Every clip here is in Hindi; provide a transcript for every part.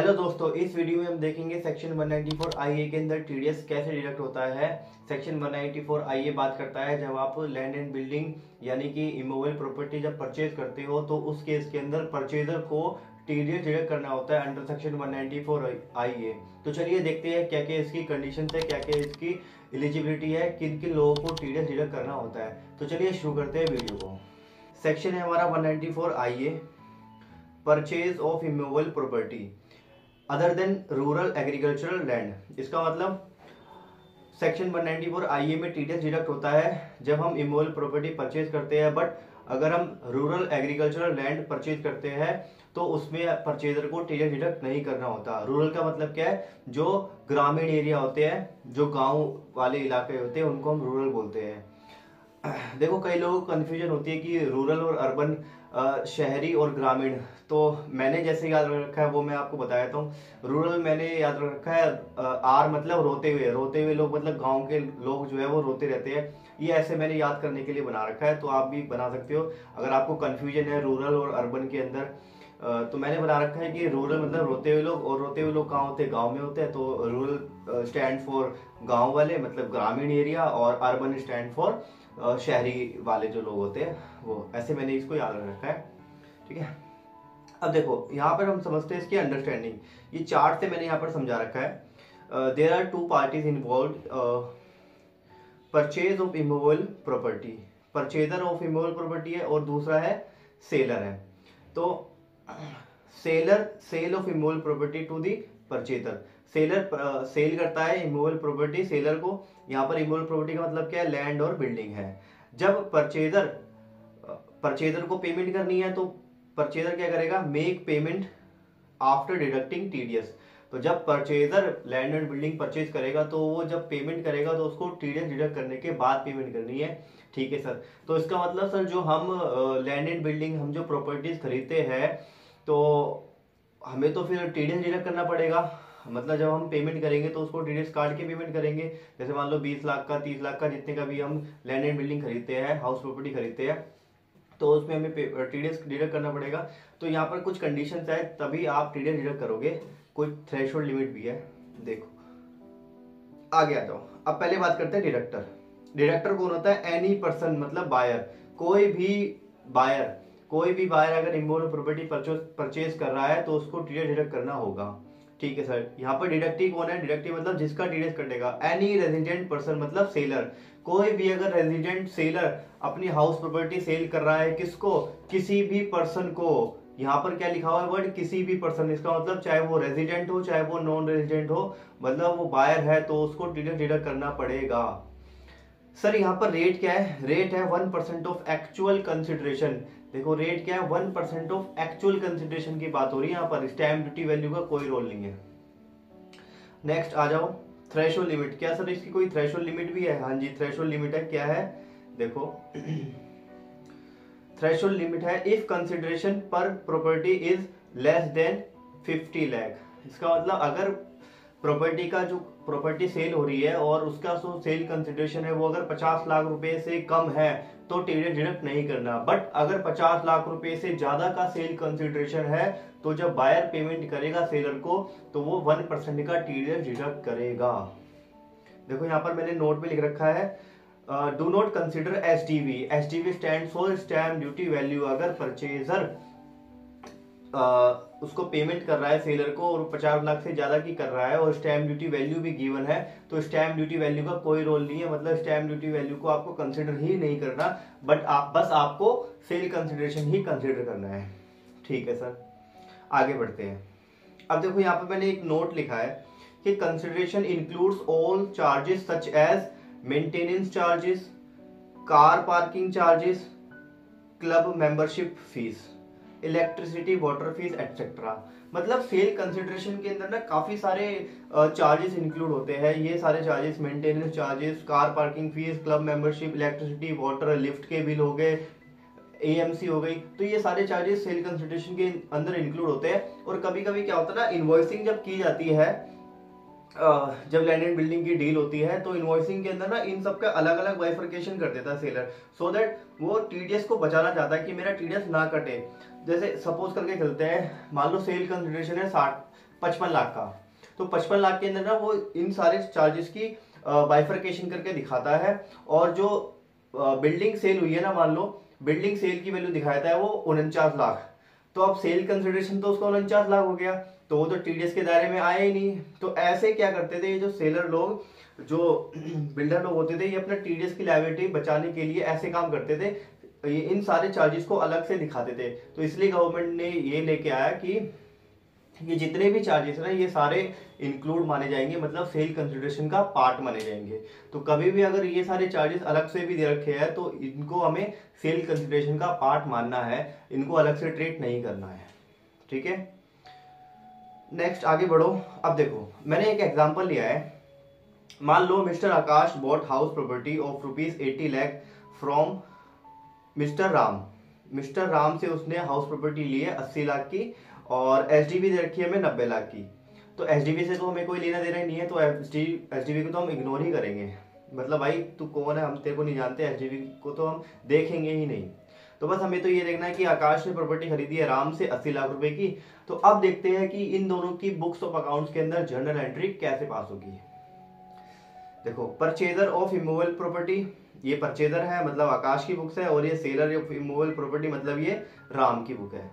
हेलो दोस्तों, इस वीडियो में हम देखेंगे सेक्शन 194 आईए के अंदर टीडीएस कैसे डिडक्ट होता है। सेक्शन 194 आईए बात करता है जब आप लैंड एंड बिल्डिंग यानी कि इमूवेबल प्रॉपर्टी जब परचेज करते हो तो उस केस के अंदर परचेजर को टीडीएस डिडक्ट करना होता है अंडर सेक्शन 194 आईए। तो चलिए देखते हैं क्या क्या इसकी कंडीशन है, क्या क्या इसकी एलिजिबिलिटी है, किन किन लोगों को टीडीएस डिडक्ट करना होता है। तो चलिए शुरू करते हैं वीडियो को। सेक्शन है हमारा 194 आईए, purchase of immovable property other than rural agricultural land. इसका मतलब सेक्शन 194 आईए में टीडीएस डिडक्ट होता है जब हम इमूवेबल प्रॉपर्टी परचेज करते हैं, बट अगर हम रूरल एग्रीकल्चरल लैंड परचेज करते हैं तो उसमें परचेजर को टीडीएस डिडक्ट नहीं करना होता। रूरल का मतलब क्या है? जो ग्रामीण एरिया होते हैं, जो गांव वाले इलाके होते हैं, उनको हम रूरल बोलते हैं। देखो, कई लोगों को कंफ्यूजन होती है कि रूरल और अर्बन, शहरी और ग्रामीण। तो मैंने जैसे याद रखा है वो मैं आपको बता देता हूँ। रूरल मैंने याद रखा है आर मतलब रोते हुए लोग, मतलब गांव के लोग जो है वो रोते रहते हैं। ये ऐसे मैंने याद करने के लिए बना रखा है, तो आप भी बना सकते हो अगर आपको कंफ्यूजन है रूरल और अर्बन के अंदर। तो मैंने बना रखा है कि रूरल मतलब रोते हुए लोग, और रोते हुए लोग कहाँ होते हैं? गांव में होते हैं। तो रूरल स्टैंड फॉर गांव वाले, मतलब ग्रामीण एरिया, और अर्बन स्टैंड फॉर शहरी वाले जो लोग होते हैं वो। ऐसे मैंने इसको याद रखा है, ठीक है। अब देखो, यहाँ पर हम समझते हैं इसकी अंडरस्टैंडिंग। ये चार्ट से मैंने यहाँ पर समझा रखा है। There are two parties involve, purchase of immovable property. Purchaser of immovable property है और दूसरा है सेलर है। तो seller sale of immovable property to the purchaser. Seller sale करता है इमूवेबल प्रॉपर्टी सेलर को। यहाँ पर इमूवेबल प्रॉपर्टी का मतलब क्या है? लैंड और बिल्डिंग है। जब परचेजर को पेमेंट करनी है तो परचेजर क्या करेगा? Make payment after deducting TDS. तो जब purchaser land and building purchase करेगा तो वो जब पेमेंट करेगा तो उसको टीडीएस डिडक्ट करने के बाद पेमेंट करनी है, ठीक है सर। तो इसका मतलब सर, जो हम लैंड एंड बिल्डिंग, हम जो प्रॉपर्टीज खरीदते हैं तो हमें तो फिर टीडीएस डिडक्ट करना पड़ेगा। मतलब जब हम पेमेंट करेंगे तो उसको टीडीएस काट के पेमेंट करेंगे। जैसे मान लो 20 लाख का, 30 लाख का, जितने का भी हम लैंड एंड बिल्डिंग खरीदते हैं, हाउस प्रॉपर्टी खरीदते हैं, तो उसमें हमें टीडीएस डिडक्ट करना पड़ेगा। तो यहाँ पर कुछ कंडीशंस है, तभी आप टीडीएस डिडक्ट करोगे। कोई थ्रेशोल्ड लिमिट भी है। देखो, आगे आ जाओ। अब पहले बात करते हैं डिडक्टर। डिडक्टर कौन होता है? एनी पर्सन, मतलब बायर। कोई भी बायर अगर इमूवेबल प्रॉपर्टी परचेज कर रहा है तो उसको टीडीएस डिडक्ट करना होगा, ठीक है सर। यहाँ पर डिडक्टी कौन है? डिडक्टी मतलब जिसका टीडीएस कटेगा। एनी रेजिडेंट पर्सन मतलब सेलर। कोई भी अगर रेजिडेंट सेलर अपनी हाउस प्रॉपर्टी सेल कर रहा है, किसको? किसी भी पर्सन को। यहाँ पर क्या लिखा हुआ है? वर्ड किसी भी पर्सन। इसका मतलब चाहे वो रेजिडेंट हो, चाहे वो नॉन रेजिडेंट हो, मतलब वो बायर है तो उसको टीडीएस डिडक्ट करना पड़ेगा। सर यहाँ पर रेट क्या है? रेट है 1% ऑफ एक्चुअल कंसिडरेशन। देखो, रेट क्या है? 1% ऑफ एक्चुअल कंसिडरेशन की बात हो रही है यहाँ पर। स्टैम्प ड्यूटी वैल्यू का कोई रोल नहीं है। नेक्स्ट आ जाओ, थ्रेशोल्ड लिमिट। क्या सर इसकी कोई थ्रेशोल्ड लिमिट भी है? हाँ जी, थ्रेशोल्ड लिमिट है। क्या है? देखो, थ्रेशोल्ड लिमिट है इफ कंसिडरेशन पर property is less than 50 lakh. इसका मतलब अगर प्रॉपर्टी का जो प्रॉपर्टी सेल हो रही है और उसका जो सेल कंसिडरेशन है वो अगर 50 लाख रुपए से कम है तो टीडीएस डिडक्ट नहीं करना। बट अगर 50 लाख रुपए से ज्यादा का सेल कंसिडरेशन है तो जब बायर पेमेंट करेगा सेलर को तो वो 1% का टीडीएस डिडक्ट करेगा। देखो, यहाँ पर मैंने नोट में लिख रखा है, do not consider SDV. SDV stand for stamp duty value. अगर परचेजर उसको पेमेंट कर रहा है सेलर को और 50 लाख से ज्यादा की कर रहा है और स्टैम्प ड्यूटी वैल्यू भी गिवन है, तो स्टैम्प ड्यूटी वैल्यू का कोई रोल नहीं है। मतलब स्टैम्प ड्यूटी वैल्यू को आपको कंसिडर ही नहीं करना, बट बस आपको सेल कंसिडरेशन ही कंसिडर करना है, ठीक है सर। आगे बढ़ते हैं। अब देखो, यहाँ पे मैंने एक नोट लिखा है कि consideration includes all charges such as maintenance charges, car parking charges, club membership fees, electricity, water fees etcetera. मतलब सेल कंसिडरेशन के अंदर ना काफी सारे चार्जेस इंक्लूड होते हैं। ये सारे charges, maintenance charges, car parking fees, club membership, electricity, water, lift के बिल हो गए, एएमसी हो गई, तो ये सारे चार्जेस सेल कंसिडरेशन के अंदर इंक्लूड होते हैं। और कभी कभी क्या होता है ना, इनवॉइसिंग जब की जाती है, जब लैंड एंड बिल्डिंग की डील होती है तो इनवॉइसिंग के अंदर ना इन सब का अलग अलग बाइफर्केशन कर देता है सेलर, सो दैट वो टीडीएस को बचाना चाहता है कि मेरा टीडीएस ना कटे। जैसे सपोज करके चलते हैं, मान लो सेल कंसिडरेशन है 55 लाख का। तो 55 लाख के अंदर ना वो इन सारे चार्जेस की बाइफरकेशन करके दिखाता है, और जो बिल्डिंग सेल हुई है ना, मान लो बिल्डिंग सेल की वैल्यू दिखाता है वो 49 लाख, तो अब सेल कंसिडरेशन तो उसका 49 लाख हो गया, तो वो तो टीडीएस के दायरे में आया ही नहीं। तो ऐसे क्या करते थे ये जो सेलर लोग, जो बिल्डर लोग होते थे, ये अपना टीडीएस की लायबिलिटी बचाने के लिए ऐसे काम करते थे, ये इन सारे चार्जेस को अलग से दिखाते थे। तो इसलिए गवर्नमेंट ने ये लेके आया कि ये जितने भी चार्जेस है ना ये सारे इंक्लूड माने जाएंगे, मतलब सेल कंसिडरेशन का पार्ट माने जाएंगे। तो कभी भी अगर ये सारे चार्जेस अलग से भी दे रखे हैं तो इनको हमें सेल कंसिडरेशन का पार्ट मानना है, इनको अलग से ट्रीट नहीं करना है। ठीक है, नेक्स्ट आगे बढ़ो। अब देखो मैंने एक एग्जांपल लिया है, मान लो mister Akash bought house property of ₹80 lakh from mister Ram. Mister Ram से उसने हाउस प्रॉपर्टी ली है 80 लाख की, और एसडीबी दे रखी है हमें 90 लाख की। तो एसडीबी से तो हमें कोई लेना देना ही नहीं है, तो एसडीबी को तो हम इग्नोर ही करेंगे, मतलब भाई तू कौन है, हम तेरे को नहीं जानते, एसडीबी को तो हम देखेंगे ही नहीं। तो बस हमें तो ये देखना है कि आकाश ने प्रॉपर्टी खरीदी है राम से 80 लाख रुपए की। तो अब देखते हैं कि इन दोनों की बुक्स ऑफ अकाउंट्स के अंदर जर्नल एंट्री कैसे पास होगी। देखो परचेजर ऑफ इमूवेबल प्रॉपर्टी, ये परचेजर है मतलब आकाश की बुक्स है, और ये सेलर ऑफ इमूवेबल प्रॉपर्टी मतलब ये राम की बुक है।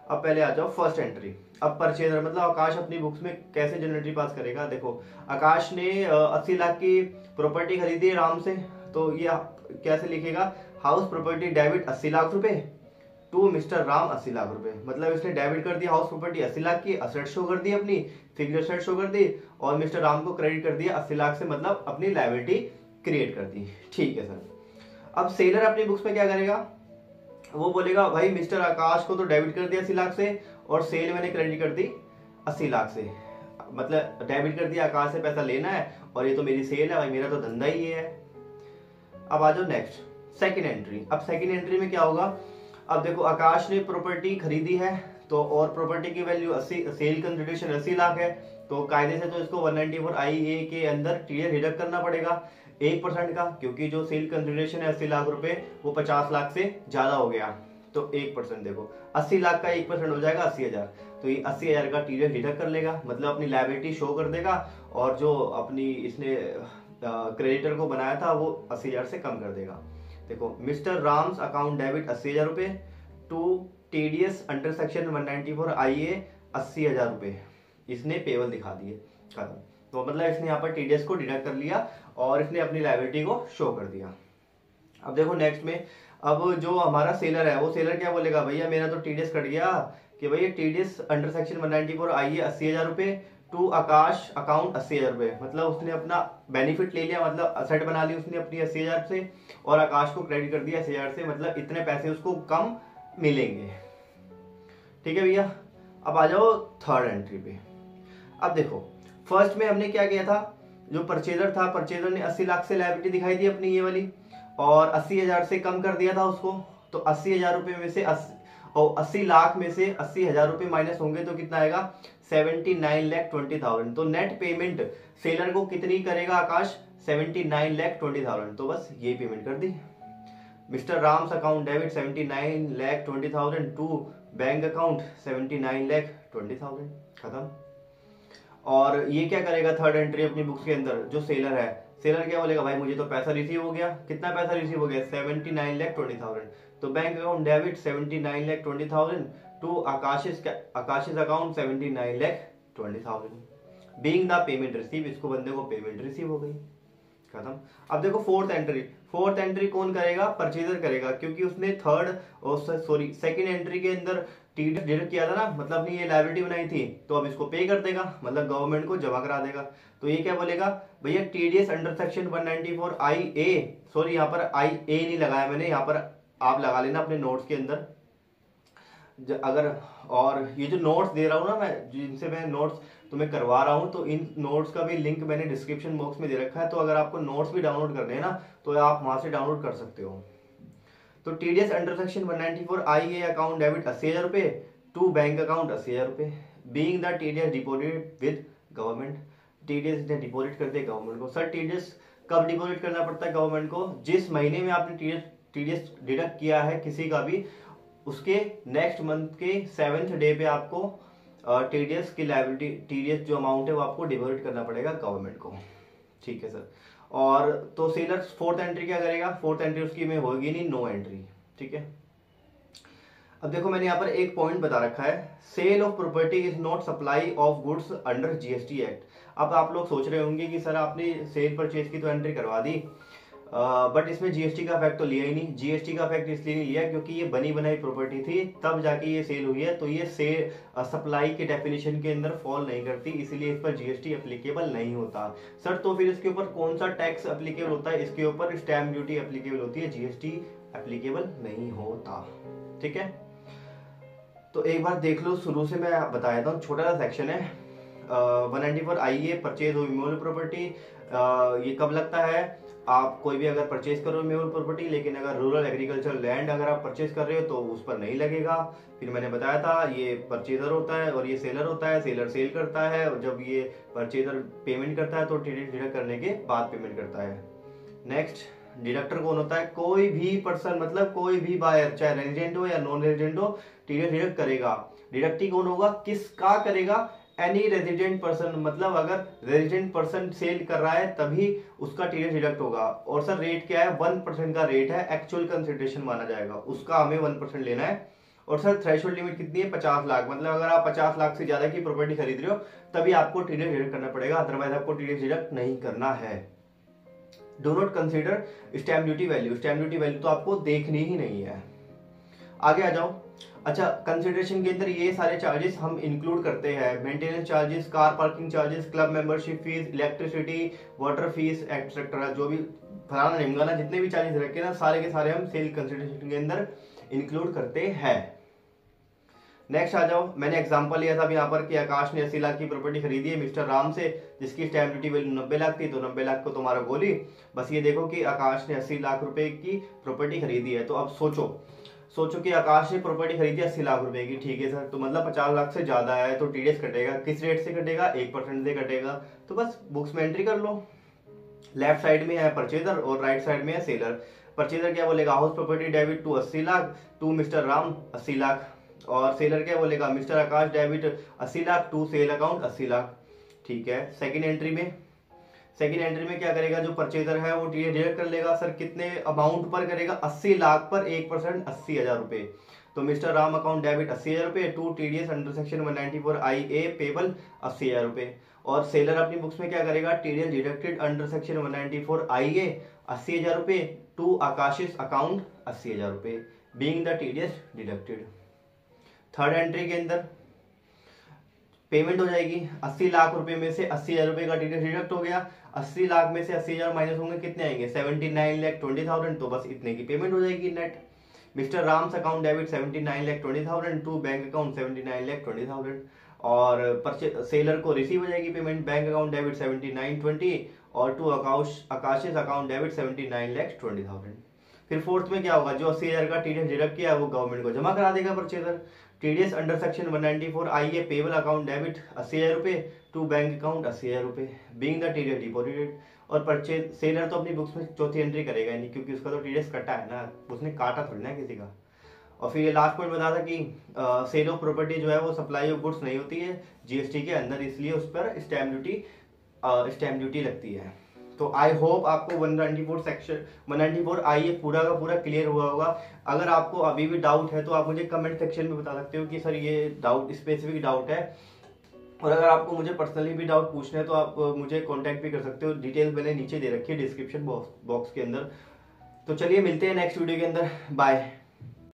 अब पहले आ जाओ फर्स्ट एंट्री। अब परचेजर मतलब आकाश अपनी बुक्स में कैसे जर्नल एंट्री पास करेगा। देखो आकाश ने 80 लाख की प्रॉपर्टी खरीदी है राम से, तो ये कैसे लिखेगा, हाउस प्रॉपर्टी डेबिट 80 लाख रुपए टू मिस्टर राम 80 लाख रुपए, मतलब इसने डेबिट कर दिया हाउस प्रॉपर्टी 80 लाख की, असेट शो कर दी, अपनी फिक्स्ड असेट शो कर दी, और मिस्टर राम को क्रेडिट कर दिया 80 लाख से, मतलब अपनी लायबिलिटी क्रिएट कर दी। ठीक है सर। अब सेलर अपनी बुक्स में क्या करेगा, वो बोलेगा भाई मिस्टर आकाश को तो डेबिट कर दिया 80 लाख से, और सेल मैंने क्रेडिट कर दी 80 लाख से, मतलब डेबिट कर दिया, आकाश से पैसा लेना है, और ये तो मेरी सेल है भाई, मेरा तो धंधा ही ये है। अब आ जाओ नेक्स्ट सेकंड एंट्री। अब सेकंड एंट्री में क्या होगा, अब देखो आकाश ने प्रॉपर्टी खरीदी है, तो और प्रॉपर्टी की वैल्यू 80, सेल कंसिडरेशन 80 लाख है, तो कायदे से तो इसको 194 IA के अंदर टीडीएस डिडक्ट करना पड़ेगा 1% का, क्योंकि जो सेल कंसिडरेशन है 80 लाख रुपए वो 50 लाख से ज्यादा हो गया, तो 1%। देखो 80 लाख का 1% हो जाएगा 80,000, तो ये 80,000 का टीडीएस डिडक्ट कर लेगा, मतलब अपनी लायबिलिटी शो कर देगा, और जो अपनी इसने क्रेडिटर को बनाया था वो 80,000 से कम कर देगा। देखो मिस्टर राम्स अकाउंट डेबिट 80,000 रुपए to TDS under section 194 IA 80,000 रुपए, इसने पेबल दिखा दिए, खत्म। तो मतलब इसने यहाँ पर टीडीएस को डिडक्ट कर लिया और इसने अपनी लायबिलिटी को शो कर दिया। अब देखो नेक्स्ट में, अब जो हमारा सेलर है वो सेलर क्या बोलेगा, भैया मेरा तो टीडीएस कट गया, कि भैया टीडीएस अंडर सेक्शन 194 IA 80,000 रुपए टू आकाश अकाउंट 80,000 रुपए, मतलब उसने अपना बेनिफिट ले लिया, मतलब असेट बना ली उसने अपनी 80,000 से, और आकाश को क्रेडिट कर दिया 80,000 से, मतलब इतने पैसे उसको कम मिलेंगे। ठीक है भैया। अब आ जाओ थर्ड एंट्री पे। अब देखो फर्स्ट में हमने क्या किया था, जो परचेजर था, परचेजर ने 80 लाख से लायबिलिटी दिखाई थी अपनी ये वाली, और 80,000 से कम कर दिया था उसको, तो 80,000 रुपए में से 80 लाख में से 80,000 रुपए माइनस होंगे तो कितना आएगा, 79,20,000। तो नेट पेमेंट सेलर को कितनी करेगा आकाश, 79,20,000, तो बस ये पेमेंट कर दी। Mister Ram's account debit 79,20,000 to bank account 79,20,000, खत्म। और ये क्या करेगा थर्ड एंट्री अपनी बुक्स के अंदर, जो सेलर है, सेलर क्या बोलेगा, भाई मुझे तो पैसा रिसीव हो गया, कितना पैसा रिसीव हो गया, 79,20,000, तो bank account debit 79,20,000 to Akash's account 79,20,000, being the payment receive, इसको बंदे को पेमेंट रिसीव हो गई, खत्म। अब देखो फोर्थ एंट्री कौन करेगा, परचेजर करेगा, क्योंकि उसने सेकंड एंट्री के अंदर टीडीएस डिडक्ट किया था ना, मतलब अपनी ये लायबिलिटी बनाई थी, तो अब इसको पे कर देगा, मतलब गवर्नमेंट को जमा करा देगा। तो ये क्या बोलेगा, भैया TDS under section 194 IA, sorry यहाँ पर IA नहीं लगाया मैंने, यहाँ पर आप लगा लेना अपने नोट्स के अंदर अगर, और ये जो नोट्स दे रहा हूँ ना मैं, जिनसे मैं नोट्स तुम्हें करवा रहा हूँ, तो इन नोट्स का भी लिंक मैंने डिस्क्रिप्शन बॉक्स में दे रखा है, तो अगर आपको नोट्स भी डाउनलोड करने हैं ना तो आप वहां से डाउनलोड कर सकते हो। तो TDS under section 194 IA account debit 80,000 रुपए टू बैंक अकाउंट 80,000 रुपए, being the TDS deposit with government, TDS ने डिपॉजिट कर दिया गवर्नमेंट को। सर टीडीएस कब डिपॉजिट करना पड़ता है गवर्नमेंट को, जिस महीने में आपने टीडीएस डिडक्ट किया है किसी का भी, उसके नेक्स्ट मंथ के 7th डे पे आपको टीडीएस की लायबिलिटी, टीडीएस जो अमाउंट है वो आपको डिवोट करना पड़ेगा गवर्नमेंट को। ठीक है सर। और तो सेलर फोर्थ एंट्री क्या करेगा, फोर्थ एंट्री उसकी में होगी नहीं, नो एंट्री। ठीक है। अब देखो मैंने यहाँ पर एक पॉइंट बता रखा है, sale of property is not supply of goods under GST act. अब आप लोग सोच रहे होंगे कि सर आपने सेल परचेज की तो एंट्री करवा दी, बट इसमें जीएसटी का इफेक्ट तो लिया ही नहीं। जीएसटी का इफेक्ट इसलिए नहीं लिया क्योंकि ये बनी बनाई प्रॉपर्टी थी, तब जाके ये सेल हुई है, तो ये सेल सप्लाई के डेफिनेशन के अंदर फॉल नहीं करती, इसीलिए इस पर जीएसटी एप्लीकेबल नहीं होता। सर तो फिर इसके ऊपर कौन सा टैक्स एप्लीकेबल होता है, इसके ऊपर स्टैम्प ड्यूटी एप्लीकेबल होती है, जीएसटी एप्लीकेबल नहीं होता। ठीक है। तो एक बार देख लो, शुरू से मैं बता देता हूँ, छोटा सा सेक्शन है 194 आईए परचेज ऑफ इमूवेबल प्रॉपर्टी। ये कब लगता है, आप कोई भी अगर परचेज करो इमूवेबल प्रॉपर्टी, लेकिन अगर रूरल एग्रीकल्चर लैंड अगर आप परचेज कर रहे हो तो उस पर नहीं लगेगा। फिर मैंने बताया था ये परचेजर होता है और ये सेलर होता है, सेलर सेल करता है और जब ये परचेजर पेमेंट करता है तो डिडक्ट करने के बाद पेमेंट करता है। नेक्स्ट, डिडक्टर कौन होता है, कोई भी पर्सन, मतलब कोई भी बायर, चाहे रेजिडेंट हो या नॉन रेजिडेंट हो, टीडीएस डिडक्ट करेगा। डिडक्टी कौन होगा, किसका करेगा, एनी रेजिडेंट पर्सन, मतलब अगर रेजिडेंट पर्सन सेल कर रहा है तभी उसका टीडीएस डिडक्ट होगा। और सर रेट क्या है, 1% का रेट है, एक्चुअल कंसिडरेशन माना जाएगा, उसका हमें 1% लेना है। और सर थ्रेशोल्ड लिमिट कितनी है, 50 लाख, मतलब अगर आप 50 लाख से ज्यादा की प्रॉपर्टी खरीद रहे हो तभी आपको टीडीएस डिडक्ट करना पड़ेगा, अदरवाइज आपको टीडीएस डिडक्ट नहीं करना है। Do not consider stamp duty value, stamp duty value तो आपको देखनी ही नहीं है। आगे आ जाओ। अच्छा, कंसिडरेशन के अंदर ये सारे चार्जेस हम इंक्लूड करते हैं, maintenance charges, car parking charges, club membership fees, electricity, water fees etcetera, जो भी फलाना निमगाना जितने भी चार्जेस रखे ना, सारे के सारे हम सेल कंसिडरेशन के अंदर इंक्लूड करते हैं। नेक्स्ट आ जाओ, मैंने एग्जांपल लिया था यहाँ पर कि आकाश ने 80 लाख की प्रॉपर्टी खरीदी है मिस्टर राम से, जिसकी स्टैम्प ड्यूटी वैल्यू 90 लाख थी, तो 90 लाख को तुम्हारा गोली। बस ये देखो कि आकाश ने 80 लाख रुपए की प्रॉपर्टी खरीदी है, तो अब सोचो कि आकाश ने प्रॉपर्टी खरीदी 80 लाख रुपए की। ठीक है सर, तो मतलब 50 लाख से ज्यादा है तो टीडीएस कटेगा, किस रेट से कटेगा, 1% से कटेगा। तो बस बुक्स में एंट्री कर लो। लेफ्ट साइड में है परचेजर और राइट साइड में है सेलर। परचेजर क्या बोलेगा, house property debit to 80 lakh to mister Ram 80 lakh, और सेलर क्या बोलेगा, mister Akash debit 80 lakh to sale account 80 lakh. ठीक है। सेकंड एंट्री में क्या करेगा, जो परचेजर है वो डिडक्ट कर लेगा। सर कितने अमाउंट पर करेगा, 80 लाख पर 1% 80,000 रुपए। तो मिस्टर राम अकाउंट डेबिट 80,000 रुपए to TDS under section 194 IA payable 80,000 रुपए। और सेलर अपनी बुक्स में क्या करेगा, TDS deducted under section 194 IA 80,000 रुपए टू आकाशिस अकाउंट 80,000 रुपए, being the TDS deducted. Third entry के अंदर पेमेंट हो जाएगी, 80 लाख रुपए में से 80,000 रुपए का टीडीएस डिडक्ट हो गया, 80 लाख में से 80,000 माइनस होंगे, कितने आएंगे, 79,20,000, तो बस इतने की पेमेंट हो जाएगी net. Mister Ram's account debit 79,20,000 to bank account 79,20,000, और सेलर को रिसीव हो जाएगी पेमेंट, बैंक अकाउंट डेबिट 79,20 और टू आकाशिस अकाउंट डेबिट 79,20,000। फिर फोर्थ में क्या होगा, जो 80,000 का टीडीएस डिडक्ट किया है वो गवर्नमेंट को जमा करा देगा purchaser. TDS under section 194 IA payable account debit 80,000 रुपए टू बैंक अकाउंट 80,000 रुपए, बीइंग द टीडीएस डिपॉजिटेड। और परचेज सेलर तो अपनी बुक्स में चौथी एंट्री करेगा नहीं, क्योंकि उसका तो टीडीएस कटा है ना, उसने काटा थोड़ी ना किसी का। और फिर ये लास्ट पॉइंट बता था कि सेल ऑफ प्रॉपर्टी जो है वो सप्लाई ऑफ गुड्स नहीं होती है जीएसटी के अंदर, इसलिए उस पर स्टैम्प ड्यूटी लगती है। तो आई होप आपको 194 सेक्शन 194 IA पूरा का पूरा क्लियर हुआ होगा। अगर आपको अभी भी डाउट है तो आप मुझे कमेंट सेक्शन में बता सकते हो कि सर ये डाउट स्पेसिफिक डाउट है, और अगर आपको मुझे पर्सनली भी डाउट पूछना है तो आप मुझे कांटेक्ट भी कर सकते हो, डिटेल्स मैंने नीचे दे रखी है डिस्क्रिप्शन बॉक्स के अंदर। तो चलिए मिलते हैं नेक्स्ट वीडियो के अंदर, बाय।